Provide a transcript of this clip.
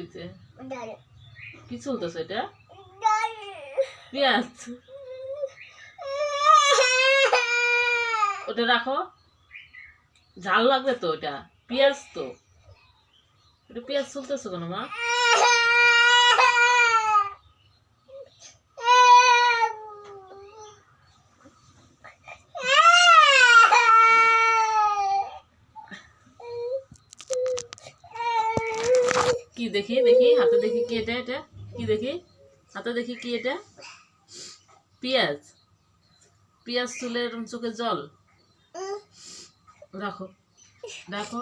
হয়েছে? কি চলতেছে এটা? পেঁয়াজ? ওটা রাখো, ঝাল লাগবে তো। ওটা পেঁয়াজ তো। এটা পেঁয়াজ চলতেছে কেন মা? কি দেখি দেখি হাতে দেখি কি এটা? এটা কি দেখি হাতে দেখি কি এটা? পেঁয়াজ? পেঁয়াজ চুলে এরকম চোখে জল? রাখো রাখো।